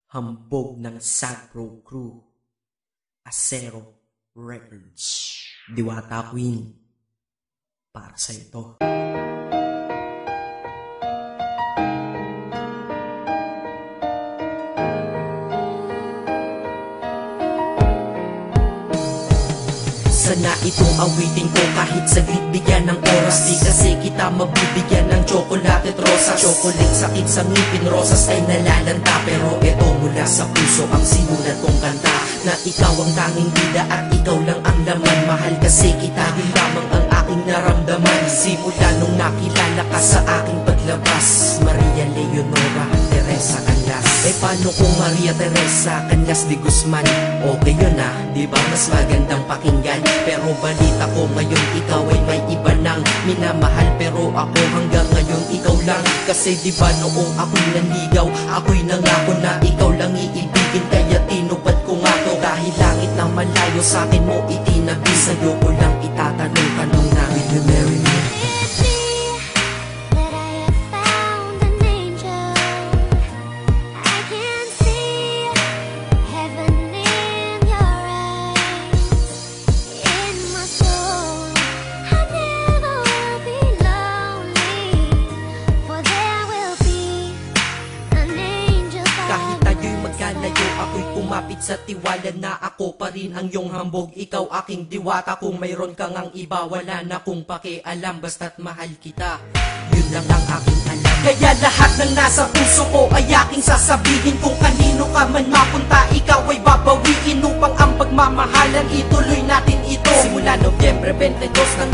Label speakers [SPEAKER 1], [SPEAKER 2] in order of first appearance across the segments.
[SPEAKER 1] Hambog ng Sagpro Crew, Acero Records, Diwata Queen, para sa ito. Sana itong awitin ko kahit saglit bigyan ng oras. Di kasi kita mabibigyan ng tsokolate at rosas. Chocolate sakit sa ngipin, rosas ay nalalanta. Pero eto mula sa puso ang sinulat kong kanta, na ikaw ang tanging bida at ikaw lang ang laman. Mahal kasi kita, yun lamang ang aking naramdaman. Simula nung nakilala ka sa aking paglabas. Maria Leonora Teresa Canlas. Eh paano kung Maria Teresa Canlas de Guzman? Okay yun ah, di ba mas magandang pakinggan? Pero balita ko ngayon ikaw ay may iba nang minamahal. Pero ako hanggang ngayon ikaw lang. Kasi di ba noong ako'y nanligaw, ako'y nangako na ikaw lang iibigin. Kaya tinupad ko nga to, dahil langit na malayo sa akin mo itinabi. Sa'yo ko lang itatanong na, will you marry me? Ako'y kumapit sa tiwala na ako pa rin ang iyong hambog. Ikaw aking diwata, kung mayroon kang ang iba, wala na kung pakialam, basta't mahal kita, yun lang ang aking alam. Kaya lahat ng nasa puso ko ay aking sasabihin. Kung kanino ka man mapunta, ikaw ay babawiin, upang ang pagmamahalan ituloy natin ito. Simula Nobyembre 22 ng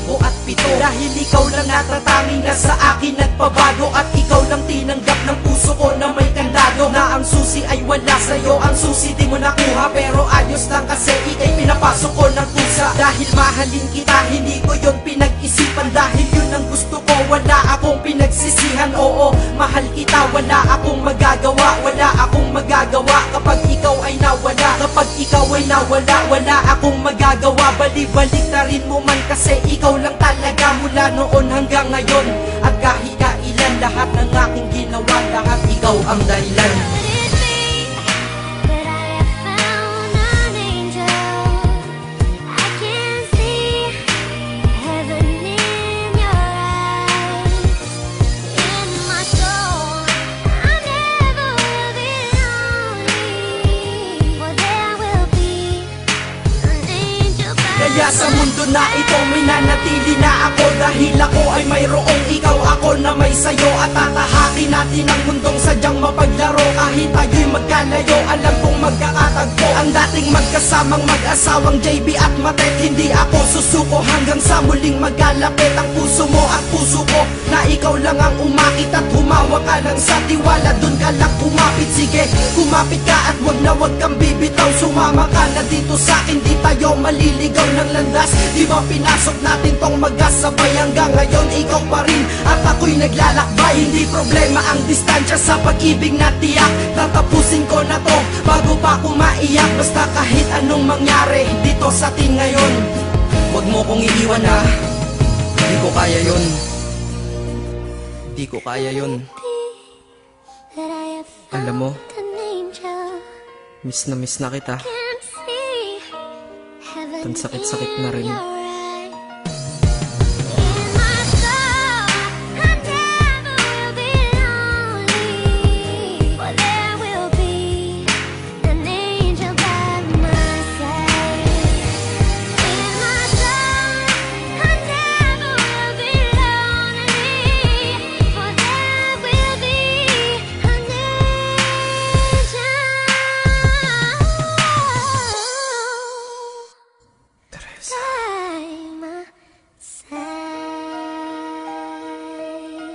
[SPEAKER 1] 2007, dahil ikaw lang natatanging na sa akin nagpabago. At ikaw lang tinanggap ng puso ko na may kandado, na ang susi ay wala sa'yo, ang susi di mo nakuha. Pero ayos lang kasi ika'y pinapasok ko ng pusa. Dahil mahalin kita, hindi ko yun pinag-isipan. Dahil yun ang gusto ko, wala akong pinagsisihan. Oo, mahal kita, wala akong magagawa. Wala akong magagawa kapag ikaw ay nawala. Kapag ikaw ay nawala, wala akong magagawa. Balik na rin mo man kasi ikaw lang talaga, mula noon hanggang ngayon. At kahit kailan, lahat ng aking ginawa, lahat ikaw ang dahilan. Kaya sa mundo na ito minanatili na ako, dahil ako ay mayroong ikaw, ako na may sayo. At tatahakin natin ang mundong sadyang mapaglaro. Kahit tayo'y magkalayo, alam kong magkakatagpo. Ang dating magkasamang mag-asawang JB at Matet, hindi ako susuko hanggang sa muling magkalapit ang puso mo at puso ko, na ikaw lang ang umakit at humawak ka lang sa tiwala. Dun ka lang kumapit, sige kumapit ka at wag na wag kang bibitaw. Sumama ka na dito sa'kin, di tayo maliligaw ng landas. Di ba pinasok natin tong magkasabay, hanggang ngayon ikaw pa rin at ako'y naglalakbay. Hindi problema ang distansya sa pag-ibig na tiyak. Tatapusin ko na to bago pa ako maiyak. Basta kahit anong mangyari dito sa atin ngayon, wag mo kong iiwan ha, di ko kaya yun. Di ko kaya yun. Alam mo, miss na kita. Ang sakit-sakit na rin.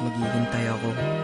[SPEAKER 1] Maghihintay ako.